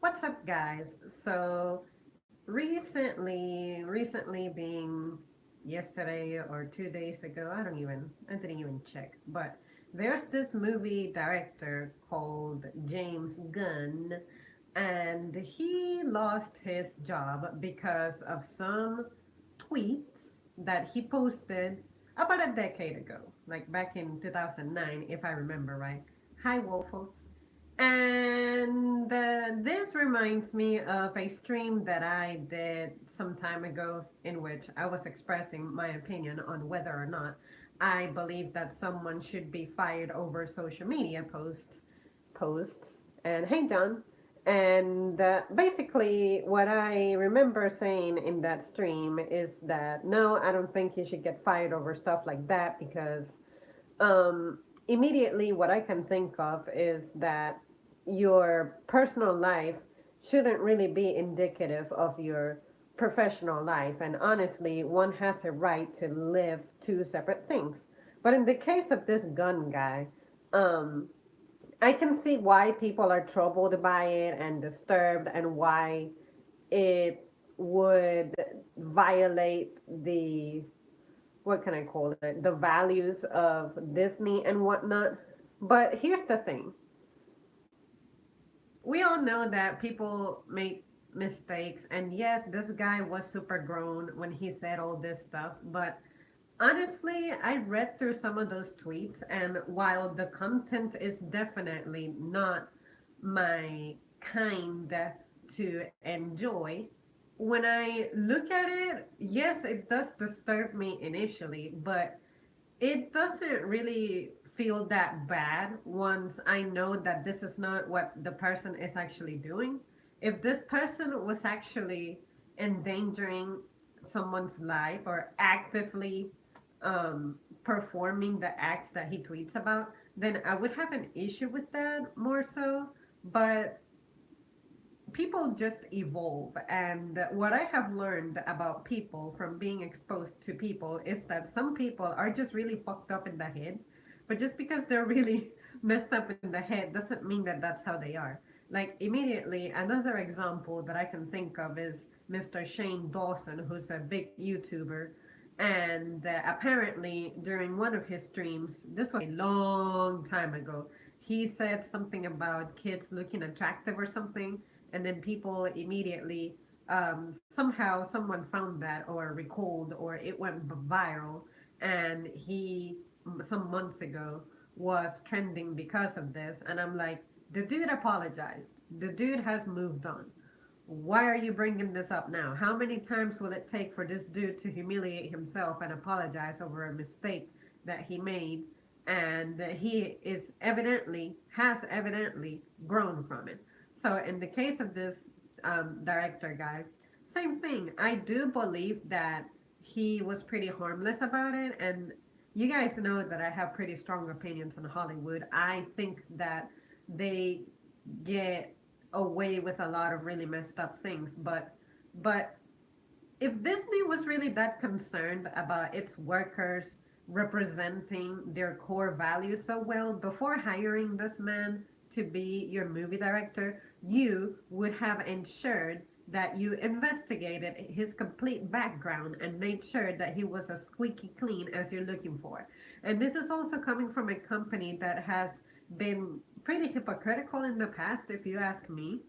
What's up, guys? So recently being yesterday or 2 days ago, I didn't even check. But there's this movie director called James Gunn, and he lost his job because of some tweets that he posted about a decade ago, like back in 2009, if I remember right. Hi, Wolfos. And this reminds me of a stream that I did some time ago in which I was expressing my opinion on whether or not I believe that someone should be fired over social media posts. And hey, John. And basically, what I remember saying in that stream is that no, I don't think you should get fired over stuff like that because immediately what I can think of is that your personal life shouldn't really be indicative of your professional life. And honestly, one has a right to live two separate things. But in the case of this Gun guy, um, I can see why people are troubled by it and disturbed, and why it would violate the, what can I call it, the values of Disney and whatnot. But here's the thing, we all know that people make mistakes, and yes, this guy was super grown when he said all this stuff, but honestly, I read through some of those tweets, and while the content is definitely not my kind to enjoy, when I look at it, yes, it does disturb me initially, but it doesn't really feel that bad once I know that this is not what the person is actually doing. If this person was actually endangering someone's life or actively performing the acts that he tweets about, then I would have an issue with that more so. But people just evolve, and what I have learned about people from being exposed to people is that some people are just really fucked up in the head, but just because they're really messed up in the head doesn't mean that that's how they are. Like, immediately, another example that I can think of is Mr. Shane Dawson, who's a big YouTuber, and apparently during one of his streams, this was a long time ago, he said something about kids looking attractive or something, and then people immediately, somehow someone found that or recalled, or it went viral, and he some months ago was trending because of this. And I'm like, the dude apologized, the dude has moved on. Why are you bringing this up now? How many times will it take for this dude to humiliate himself and apologize over a mistake that he made, and he is evidently has evidently grown from it? So in the case of this director guy, same thing. I do believe that he was pretty harmless about it, and you guys know that I have pretty strong opinions on Hollywood. I think that they get away with a lot of really messed up things, but if Disney was really that concerned about its workers representing their core values so well, before hiring this man to be your movie director, you would have ensured that you investigated his complete background and made sure that he was as squeaky clean as you're looking for. And this is also coming from a company that has been pretty hypocritical in the past, if you ask me.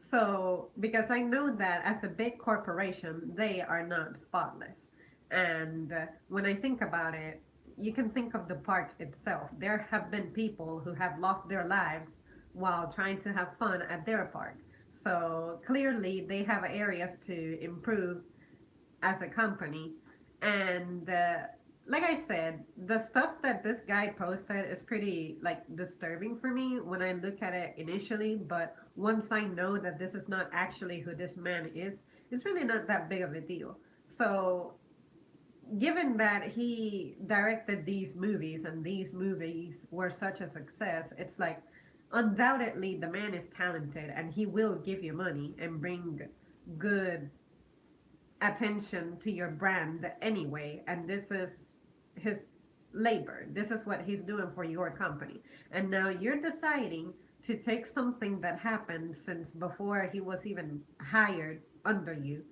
So, because I know that as a big corporation, they are not spotless. And when I think about it, you can think of the park itself. There have been people who have lost their lives while trying to have fun at their park. So, clearly, they have areas to improve as a company. And like I said, the stuff that this guy posted is pretty like disturbing for me when I look at it initially. But once I know that this is not actually who this man is, it's really not that big of a deal. So, given that he directed these movies and these movies were such a success, it's like undoubtedly the man is talented and he will give you money and bring good attention to your brand anyway. And this is his labor, this is what he's doing for your company, and now you're deciding to take something that happened since before he was even hired under you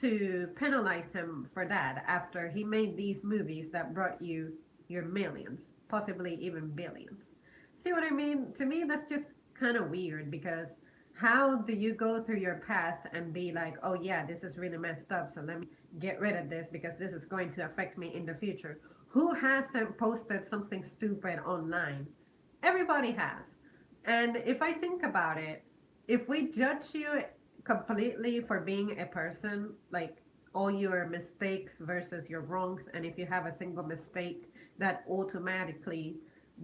to penalize him for that after he made these movies that brought you your millions, possibly even billions. See what I mean? To me, that's just kind of weird because how do you go through your past and be like, oh yeah, this is really messed up, so let me get rid of this because this is going to affect me in the future? Who hasn't posted something stupid online? Everybody has. And if I think about it, if we judge you completely for being a person, like all your mistakes versus your wrongs, and if you have a single mistake that automatically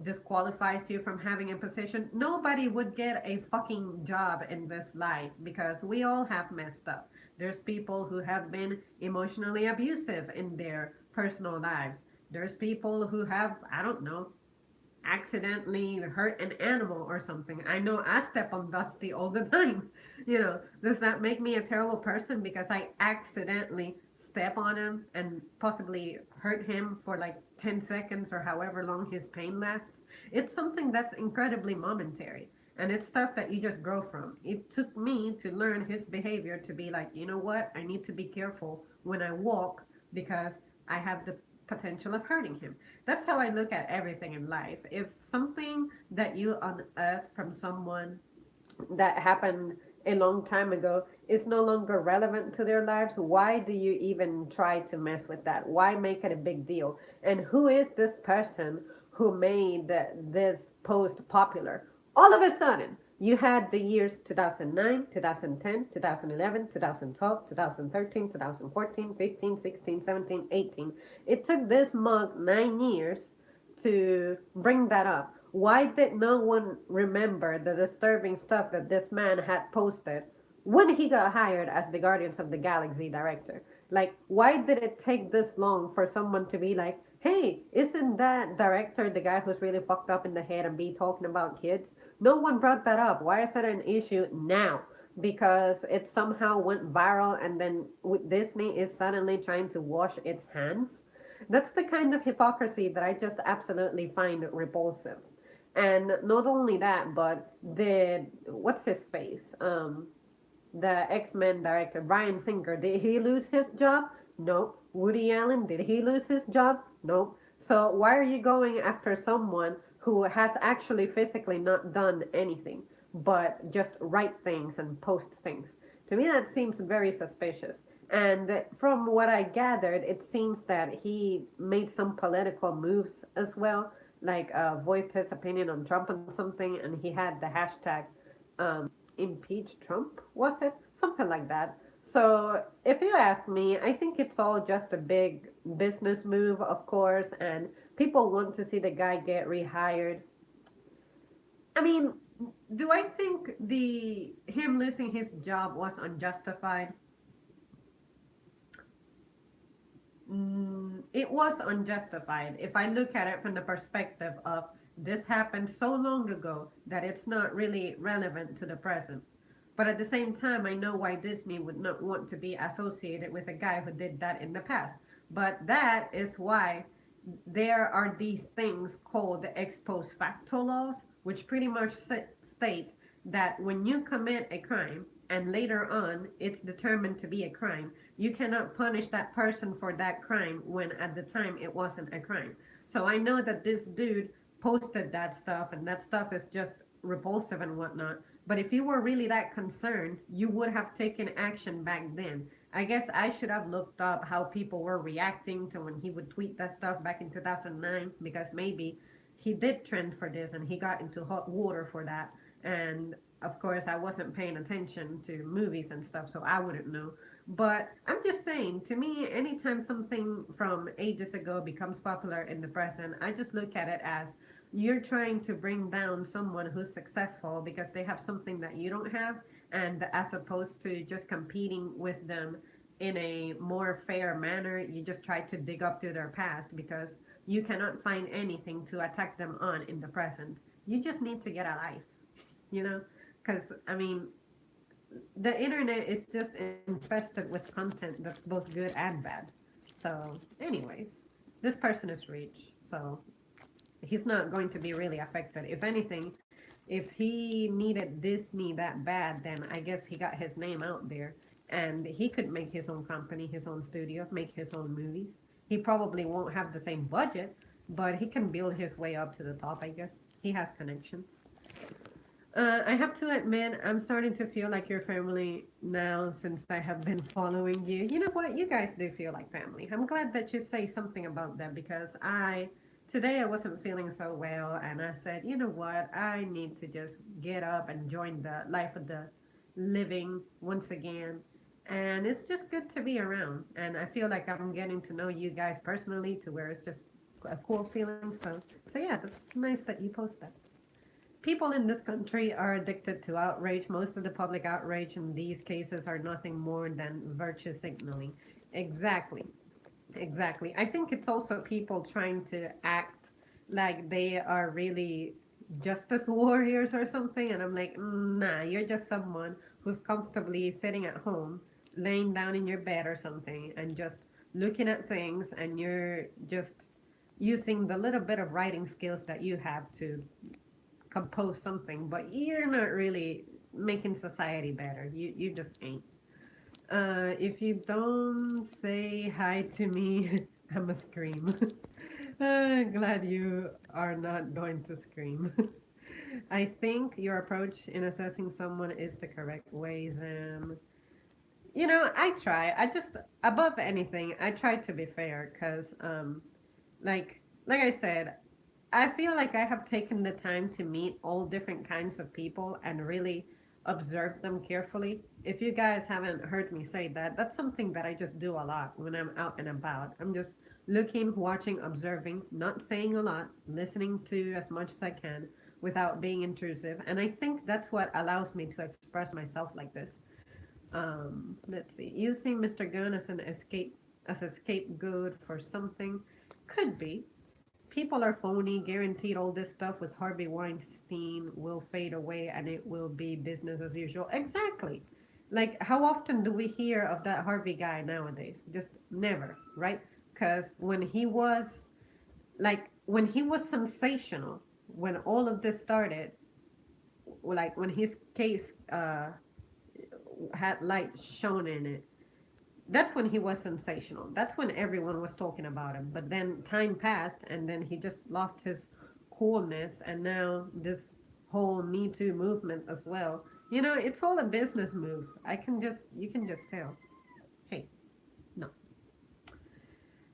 disqualifies you from having a position, nobody would get a fucking job in this life because we all have messed up. There's people who have been emotionally abusive in their personal lives. There's people who have, I don't know, accidentally hurt an animal or something. I know I step on Dusty all the time. Does that make me a terrible person because I accidentally step on him and possibly hurt him for like 10 seconds or however long his pain lasts? It's something that's incredibly momentary. And it's stuff that you just grow from. It took me to learn his behavior to be like, you know what? I need to be careful when I walk because I have the potential of hurting him. That's how I look at everything in life. If something that you unearth from someone that happened a long time ago is no longer relevant to their lives, why do you even try to mess with that? Why make it a big deal? And who is this person who made this post popular? All of a sudden, you had the years 2009, 2010, 2011, 2012, 2013, 2014, 15, 16, 17, 18. It took this mug 9 years to bring that up. Why did no one remember the disturbing stuff that this man had posted when he got hired as the Guardians of the Galaxy director? Like, why did it take this long for someone to be like, hey, isn't that director the guy who's really fucked up in the head and be talking about kids? No one brought that up. Why is it an issue now? Because it somehow went viral and then Disney is suddenly trying to wash its hands. That's the kind of hypocrisy that I just absolutely find repulsive. And not only that, but what's his face? The X-Men director, Bryan Singer, did he lose his job? No. Woody Allen, did he lose his job? No. So why are you going after someone who has actually physically not done anything but just write things and post things? To me, that seems very suspicious. And from what I gathered, it seems that he made some political moves as well, like voiced his opinion on Trump and something, and he had the hashtag impeach Trump, was it? Something like that. So if you ask me, I think it's all just a big business move, of course, and people want to see the guy get rehired. I mean, do I think the him losing his job was unjustified? It was unjustified if I look at it from the perspective of this happened so long ago that it's not really relevant to the present. But at the same time, I know why Disney would not want to be associated with a guy who did that in the past. But that is why there are these things called the ex post facto laws, which pretty much state that when you commit a crime and later on it's determined to be a crime, you cannot punish that person for that crime when at the time it wasn't a crime. So I know that this dude posted that stuff and that stuff is just repulsive and whatnot. But if you were really that concerned, you would have taken action back then. I guess I should have looked up how people were reacting to when he would tweet that stuff back in 2009 because maybe he did trend for this and he got into hot water for that. And of course, I wasn't paying attention to movies and stuff, so I wouldn't know. But I'm just saying, to me, anytime something from ages ago becomes popular in the present, I just look at it as you're trying to bring down someone who's successful because they have something that you don't have, and as opposed to just competing with them in a more fair manner, you just try to dig up to their past because you cannot find anything to attack them on in the present. You just need to get a life, you know? Because, I mean, the internet is just infested with content that's both good and bad. So, anyways, this person is rich, so he's not going to be really affected. If anything, If he needed Disney that bad, then I guess he got his name out there and he could make his own company, his own studio, make his own movies. He probably won't have the same budget, but he can build his way up to the top, I guess. He has connections. I have to admit, I'm starting to feel like your family now since I have been following you. You know what? You guys do feel like family. I'm glad that you say something about that because today I wasn't feeling so well and I said, you know what? I need to just get up and join the life of the living once again. And it's just good to be around. And I feel like I'm getting to know you guys personally to where it's just a cool feeling. So yeah, that's nice that you post that. People in this country are addicted to outrage. Most of the public outrage in these cases are nothing more than virtue signaling. Exactly. Exactly. I think it's also people trying to act like they are really justice warriors or something. And I'm like, nah, you're just someone who's comfortably sitting at home, laying down in your bed or something, and just looking at things, and you're just using the little bit of writing skills that you have to compose something, but you're not really making society better. You just ain't. If you don't say hi to me, I'ma scream. Glad you are not going to scream. I think your approach in assessing someone is the correct ways, and I try. I just above anything, I try to be fair, cause like I said, I feel like I have taken the time to meet all different kinds of people and really observe them carefully. If you guys haven't heard me say that, that's something that I just do a lot when I'm out and about. I'm just looking, watching, observing, not saying a lot, listening to as much as I can without being intrusive. And I think that's what allows me to express myself like this. Let's see. Using Mr. Gunn as a scapegoat for something could be. People are phony, guaranteed all this stuff with Harvey Weinstein will fade away and it will be business as usual. Exactly. Like, how often do we hear of that Harvey guy nowadays? Just never, right? Because when he was sensational, when all of this started, like when his case had light shown in it, that's when he was sensational. That's when everyone was talking about him. But then time passed, and then he just lost his coolness, and now this whole Me Too movement as well. It's all a business move. You can just tell. Hey, no.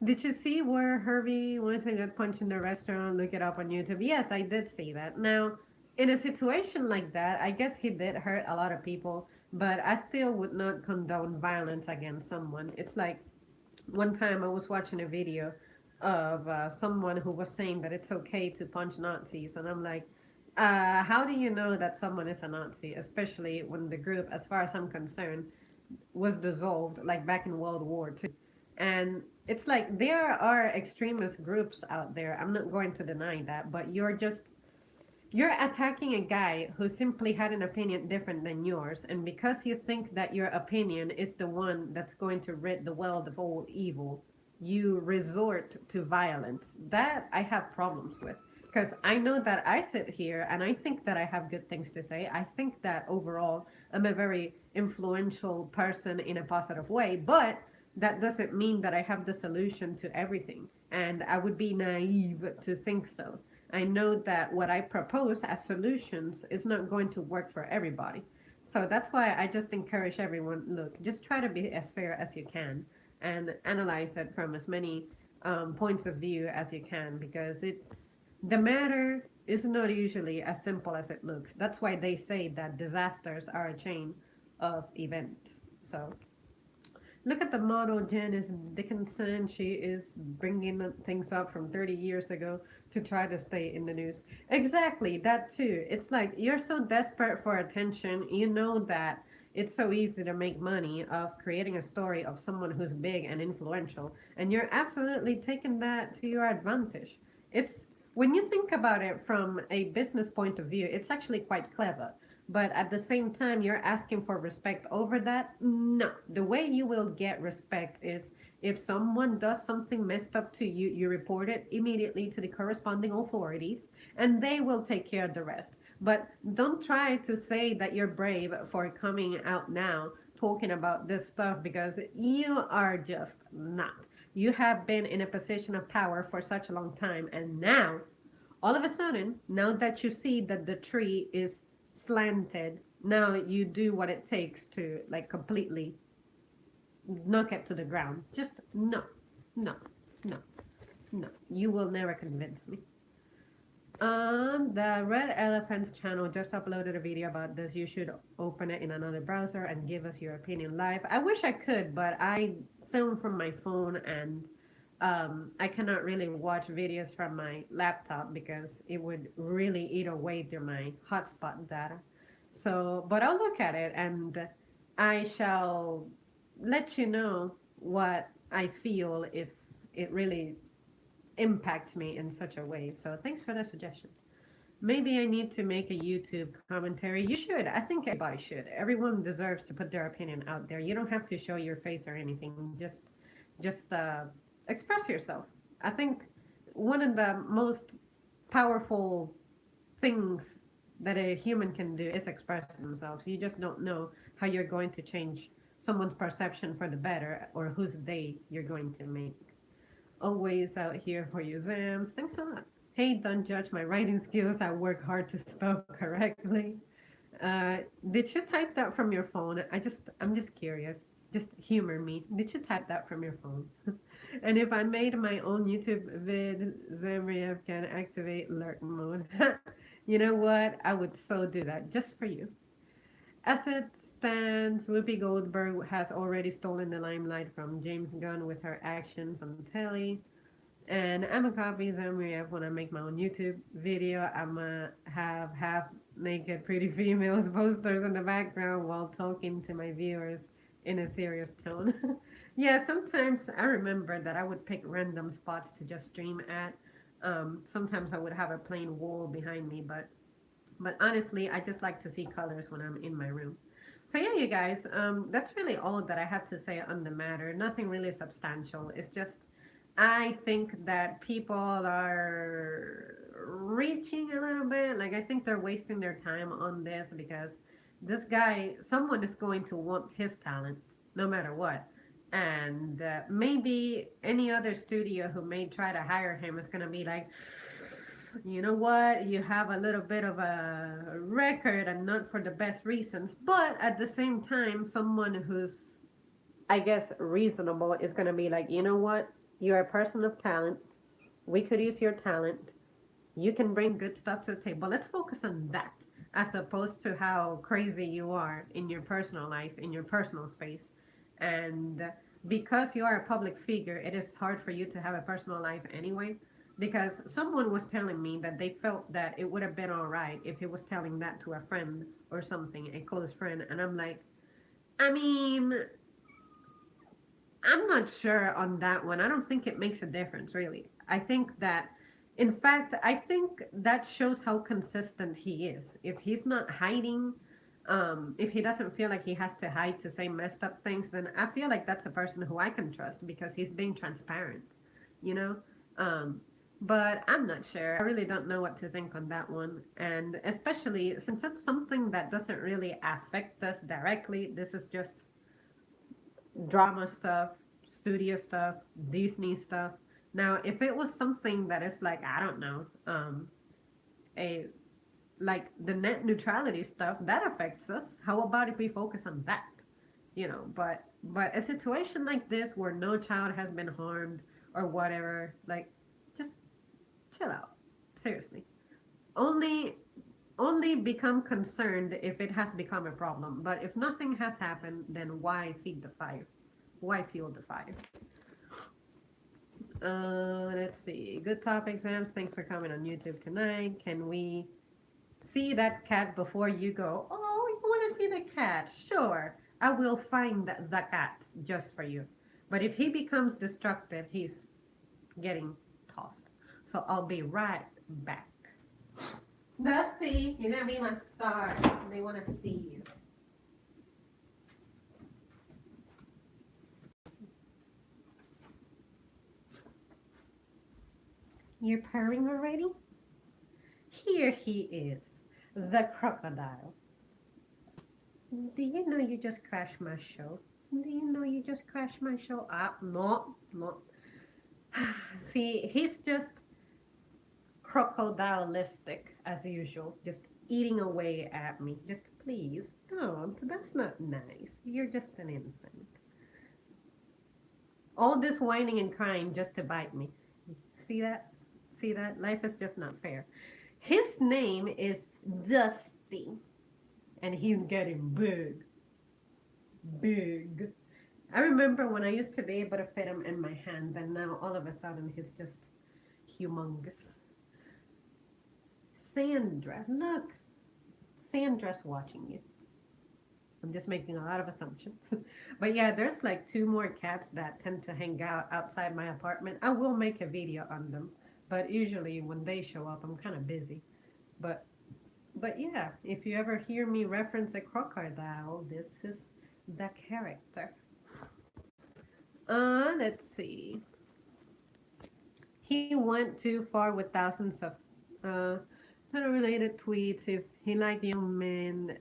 Did you see where Harvey Weinstein got punched in the restaurant? Look it up on YouTube. Yes, I did see that. Now, in a situation like that, I guess he did hurt a lot of people, but I still would not condone violence against someone. It's like one time I was watching a video of someone who was saying that it's okay to punch Nazis, and I'm like, how do you know that someone is a Nazi, especially when the group, as far as I'm concerned, was dissolved like back in World War II? And it's like there are extremist groups out there. I'm not going to deny that, but you're attacking a guy who simply had an opinion different than yours, and because you think that your opinion is the one that's going to rid the world of all evil, you resort to violence. That I have problems with. Because I know that I sit here and I think that I have good things to say. I think that overall I'm a very influential person in a positive way, but that doesn't mean that I have the solution to everything. And I would be naive to think so. I know that what I propose as solutions is not going to work for everybody. So that's why I just encourage everyone, look, just try to be as fair as you can and analyze it from as many points of view as you can, because the matter is not usually as simple as it looks. That's why they say that disasters are a chain of events. So look at the model Janice Dickinson. She is bringing things up from 30 years ago to try to stay in the news. Exactly, that too. It's like you're so desperate for attention. You know that it's so easy to make money of creating a story of someone who's big and influential, and you're absolutely taking that to your advantage. It's when you think about it from a business point of view, it's actually quite clever. But at the same time, you're asking for respect over that? No. The way you will get respect is if someone does something messed up to you, you report it immediately to the corresponding authorities, and they will take care of the rest. But don't try to say that you're brave for coming out now talking about this stuff because you are just not. You have been in a position of power for such a long time, and now, all of a sudden, now that you see that the tree is slanted, now you do what it takes to like completely knock it to the ground. Just no, no, no, no. You will never convince me. The Red Elephant's channel just uploaded a video about this. You should open it in another browser and give us your opinion live. I wish I could, but I film from my phone and I cannot really watch videos from my laptop because it would really eat away through my hotspot data. So, but I'll look at it and I shall let you know what I feel if it really impacts me in such a way. So, thanks for the suggestion. Maybe I need to make a YouTube commentary. You should. I think everybody should. Everyone deserves to put their opinion out there. You don't have to show your face or anything. Just express yourself. I think one of the most powerful things that a human can do is express themselves. You just don't know how you're going to change someone's perception for the better or whose day you're going to make. Always out here for you, Zams. Thanks a lot. Hey, don't judge my writing skills. I work hard to spell correctly. Uh, did you type that from your phone? I'm just curious. Just humor me. Did you type that from your phone? And if I made my own YouTube vid, Zamriev can activate alert mode. You know what? I would so do that just for you. As it stands, Whoopi Goldberg has already stolen the limelight from James Gunn with her actions on telly. And I'm a copy Zamriev when I make my own YouTube video. I'ma have half naked pretty females posters in the background while talking to my viewers in a serious tone. Yeah, sometimes I remember that I would pick random spots to just stream at. Sometimes I would have a plain wall behind me, but honestly, I just like to see colors when I'm in my room. So yeah, you guys, that's really all that I have to say on the matter. Nothing really substantial. It's just I think that people are reaching a little bit. Like I think they're wasting their time on this because this guy, someone is going to want his talent no matter what. And maybe any other studio who may try to hire him is going to be like, you know what, you have a little bit of a record and not for the best reasons. But at the same time, someone who's, I guess, reasonable is going to be like, you know what, you're a person of talent. We could use your talent. You can bring good stuff to the table. Let's focus on that as opposed to how crazy you are in your personal life, in your personal space. And because you are a public figure, it is hard for you to have a personal life anyway. Because someone was telling me that they felt that it would have been all right if he was telling that to a friend or something, a close friend. And I'm like, I mean, I'm not sure on that one. I don't think it makes a difference, really. I think that, in fact, I think that shows how consistent he is. If he's not hiding, if he doesn't feel like he has to hide to say messed up things, then I feel like that's a person who I can trust because he's being transparent, you know? Um, but I'm not sure. I really don't know what to think on that one. And especially since it's something that doesn't really affect us directly, this is just drama stuff, studio stuff, Disney stuff. Now, if it was something that is like, I don't know, a like the net neutrality stuff, that affects us. How about if we focus on that? You know, but a situation like this where no child has been harmed or whatever, like just chill out. Seriously. Only only become concerned if it has become a problem. But if nothing has happened, then why feed the fire? Why fuel the fire? Let's see. Good topic, Sams. Thanks for coming on YouTube tonight. Can we see that cat before you go? Oh, you want to see the cat? Sure. I will find the cat just for you. But if he becomes destructive, he's getting tossed. So I'll be right back. Dusty, you're gonna be my star. They want to see you. You're purring already? Here he is. The crocodile. Do you know you just crashed my show? Do you know you just crashed my show? No, no. See, he's just crocodilistic as usual, just eating away at me. Just please don't. That's not nice. You're just an infant. All this whining and crying just to bite me. See that? See that? Life is just not fair. His name is Dusty, and he's getting big. Big. I remember when I used to be able to fit him in my hand, and now all of a sudden he's just humongous. Sandra, look. Sandra's watching you. I'm just making a lot of assumptions. But yeah, there's like two more cats that tend to hang out outside my apartment. I will make a video on them, but usually when they show up, I'm kind of busy. But but yeah, if you ever hear me reference a crocodile, this is the character. Let's see. He went too far with thousands of uh, related tweets. If he liked young men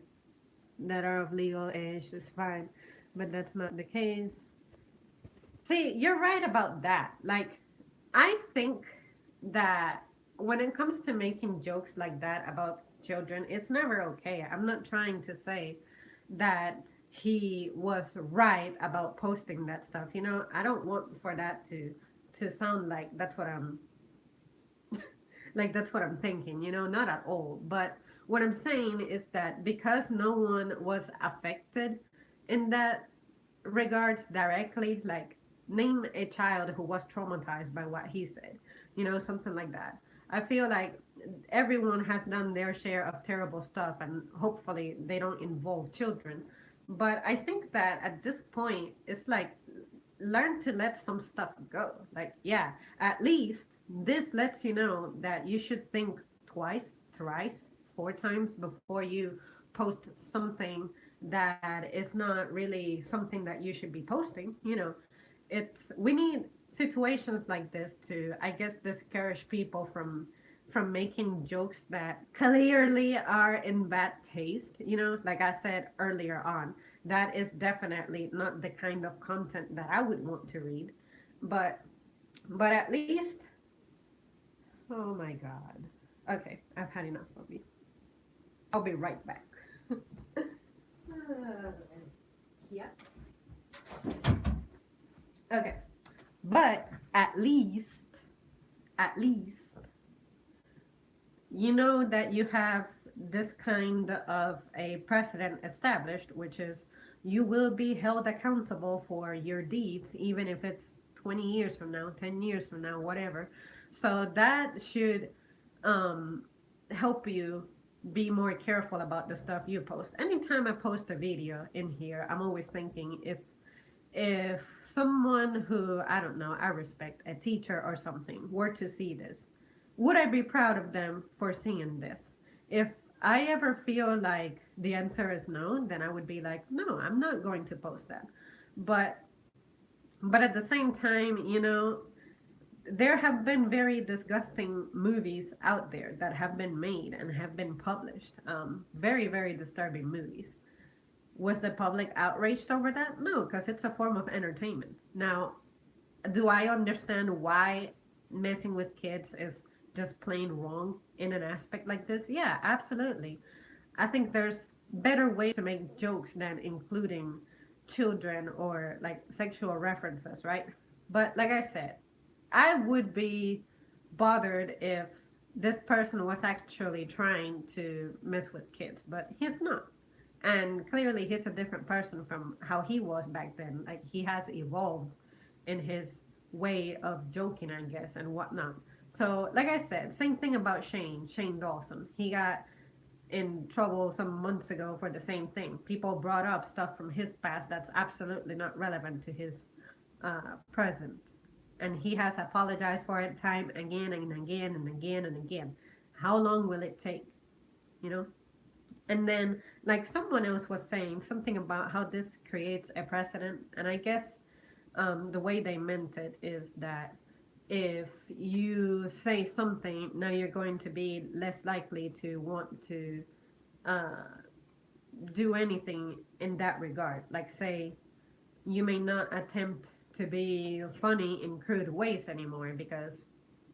that are of legal age, it's fine. But that's not the case. See, you're right about that. Like, I think that when it comes to making jokes like that about children, it's never okay. I'm not trying to say that he was right about posting that stuff. I don't want for that to sound like that's what I'm thinking, not at all. But what I'm saying is that because no one was affected in that regards directly, like name a child who was traumatized by what he said, something like that. I feel like everyone has done their share of terrible stuff, and hopefully they don't involve children. But I think that at this point, it's like learn to let some stuff go. Like, yeah, at least this lets you know that you should think twice, thrice, four times before you post something that is not really something that you should be posting. We need situations like this to, I guess, discourage people from making jokes that clearly are in bad taste. Like I said earlier on, that is definitely not the kind of content that I would want to read. But at least, oh my god. Okay, I've had enough of you. I'll be right back. Yeah. Okay. But at least, you know that you have this kind of a precedent established, which is you will be held accountable for your deeds, even if it's 20 years from now, 10 years from now, whatever. So that should um, help you be more careful about the stuff you post. Anytime I post a video in here, I'm always thinking if someone who I don't know, I respect, a teacher or something, were to see this, would I be proud of them for seeing this? If I ever feel like the answer is no, then I would be like, no, I'm not going to post that. But at the same time, there have been very disgusting movies out there that have been made and have been published. Very, very disturbing movies. Was the public outraged over that? No, because it's a form of entertainment. Now, do I understand why messing with kids is just plain wrong in an aspect like this? Yeah, absolutely. I think there's better ways to make jokes than including children or like sexual references, right? But like I said, I would be bothered if this person was actually trying to mess with kids, but he's not. And clearly, he's a different person from how he was back then. Like, he has evolved in his way of joking, I guess, and whatnot. So, like I said, same thing about Shane Dawson. He got in trouble some months ago for the same thing. People brought up stuff from his past that's absolutely not relevant to his present. And he has apologized for it time again and again and again and again. How long will it take? You know? And then, like someone else was saying, something about how this creates a precedent. And I guess the way they meant it is that if you say something, now you're going to be less likely to want to uh, do anything in that regard. Like, say, you may not attempt to be funny in crude ways anymore because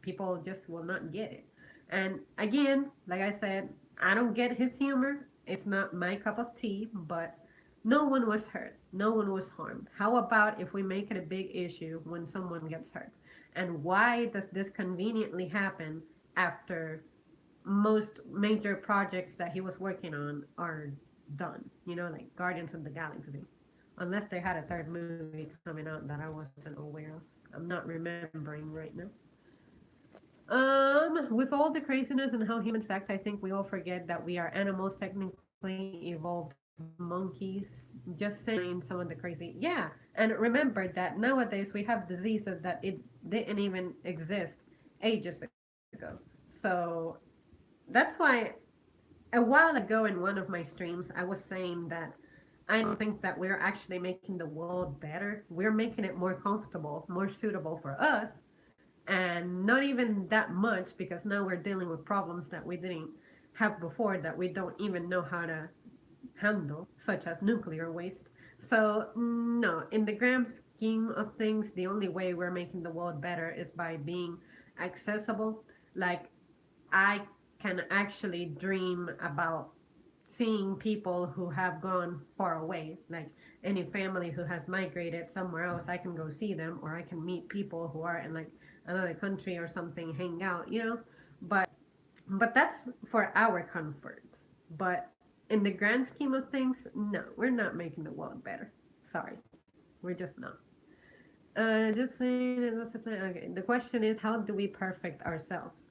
people just will not get it. And again, like I said, I don't get his humor. It's not my cup of tea, but no one was hurt. No one was harmed. How about if we make it a big issue when someone gets hurt? And why does this conveniently happen after most major projects that he was working on are done? You know, like Guardians of the Galaxy. Unless they had a third movie coming out that I wasn't aware of. I'm not remembering right now. With all the craziness and how humans act, I think we all forget that we are animals, technically evolved monkeys. Just saying some of the crazy. Yeah, and remember that nowadays we have diseases that it didn't even exist ages ago. So that's why a while ago in one of my streams, I was saying that I don't think that we're actually making the world better. We're making it more comfortable, more suitable for us, and not even that much because now we're dealing with problems that we didn't have before that we don't even know how to handle, such as nuclear waste. So, no, in the grand scheme of things, the only way we're making the world better is by being accessible. Like, I can actually dream about seeing people who have gone far away, like any family who has migrated somewhere else. I can go see them, or I can meet people who are in like another country or something, hang out, you know. But that's for our comfort. But in the grand scheme of things, no, we're not making the world better. Sorry, we're just not. Just saying, okay. The question is, how do we perfect ourselves?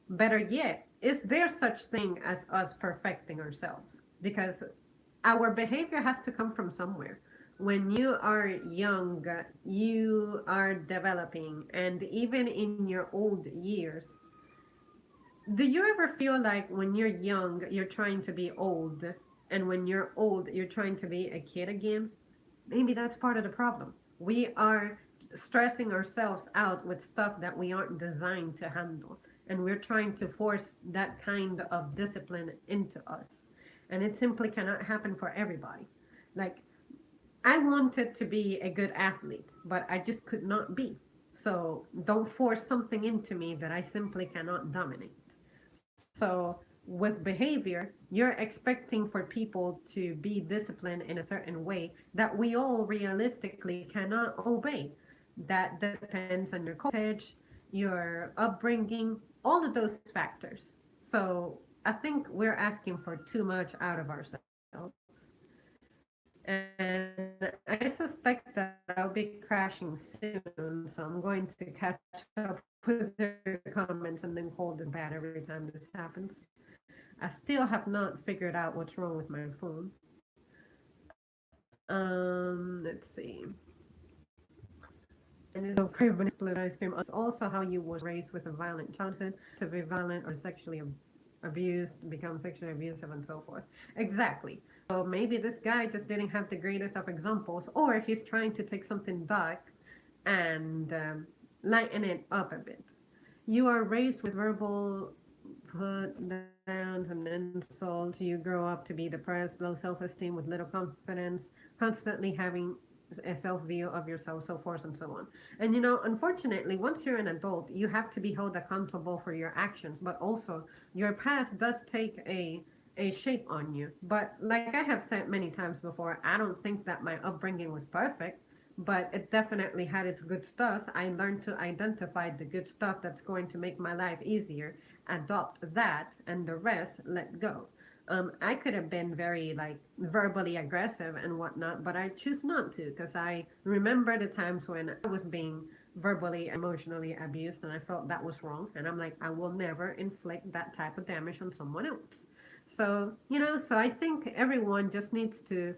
Better yet, is there such thing as us perfecting ourselves? Because our behavior has to come from somewhere. When you are young, you are developing, and even in your old years, do you ever feel like when you're young, you're trying to be old, and when you're old, you're trying to be a kid again? Maybe that's part of the problem. We are stressing ourselves out with stuff that we aren't designed to handle. And we're trying to force that kind of discipline into us. And it simply cannot happen for everybody. Like, I wanted to be a good athlete, but I just could not be. So don't force something into me that I simply cannot dominate. So with behavior, you're expecting for people to be disciplined in a certain way that we all realistically cannot obey. That depends on your culture, your upbringing, all of those factors. So I think we're asking for too much out of ourselves. And I suspect that I'll be crashing soon, so I'm going to catch up with their comments and then call this bad every time this happens. I still have not figured out what's wrong with my phone. Let's see. And it's so crave when it's split ice cream. Also, how you was raised with a violent childhood to be violent or sexually abused, become sexually abusive, and so forth. Exactly. So maybe this guy just didn't have the greatest of examples, or he's trying to take something dark and lighten it up a bit. You are raised with verbal put downs and insults. You grow up to be depressed, low self esteem, with little confidence, constantly having a self view of yourself, so forth and so on. And you know, unfortunately, once you're an adult, you have to be held accountable for your actions, but also your past does take a shape on you. But like I have said many times before, I don't think that my upbringing was perfect, but it definitely had its good stuff. I learned to identify the good stuff that's going to make my life easier, adopt that, and the rest let go. I could have been very like verbally aggressive and whatnot, but I choose not to because I remember the times when I was being verbally, emotionally abused, and I felt that was wrong. And I'm like, I will never inflict that type of damage on someone else. So, you know, so I think everyone just needs to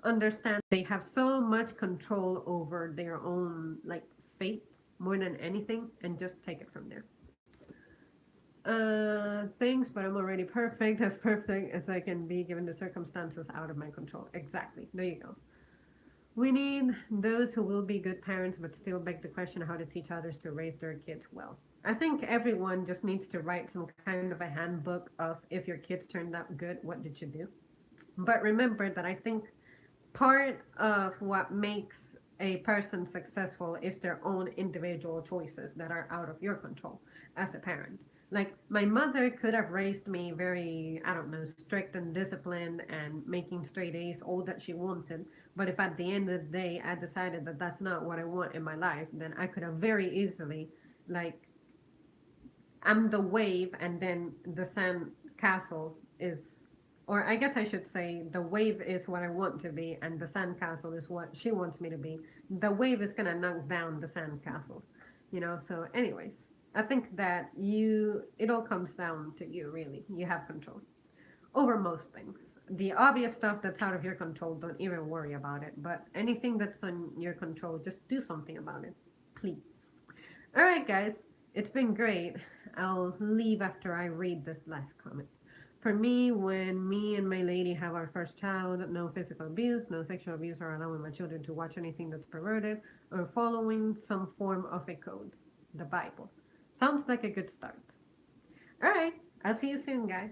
understand they have so much control over their own like fate more than anything and just take it from there. Thanks, but I'm already perfect as I can be given the circumstances out of my control. Exactly. There you go. We need those who will be good parents but still beg the question how to teach others to raise their kids well. I think everyone just needs to write some kind of a handbook of if your kids turned out good, what did you do? But remember that I think part of what makes a person successful is their own individual choices that are out of your control as a parent. Like my mother could have raised me very, I don't know, strict and disciplined and making straight A's all that she wanted. But if at the end of the day I decided that that's not what I want in my life, then I could have very easily, like, I'm the wave, and then the sand castle is, or I guess I should say, the wave is what I want to be, and the sand castle is what she wants me to be. The wave is gonna knock down the sand castle, you know. So, anyways, I think that it all comes down to you. Really, you have control over most things. The obvious stuff that's out of your control, don't even worry about it. But anything that's on your control, just do something about it, please. All right, guys, it's been great. I'll leave after I read this last comment. For me, when me and my lady have our first child, no physical abuse, no sexual abuse, or allowing my children to watch anything that's perverted, or following some form of a code, the Bible. Sounds like a good start. All right, I'll see you soon, guys.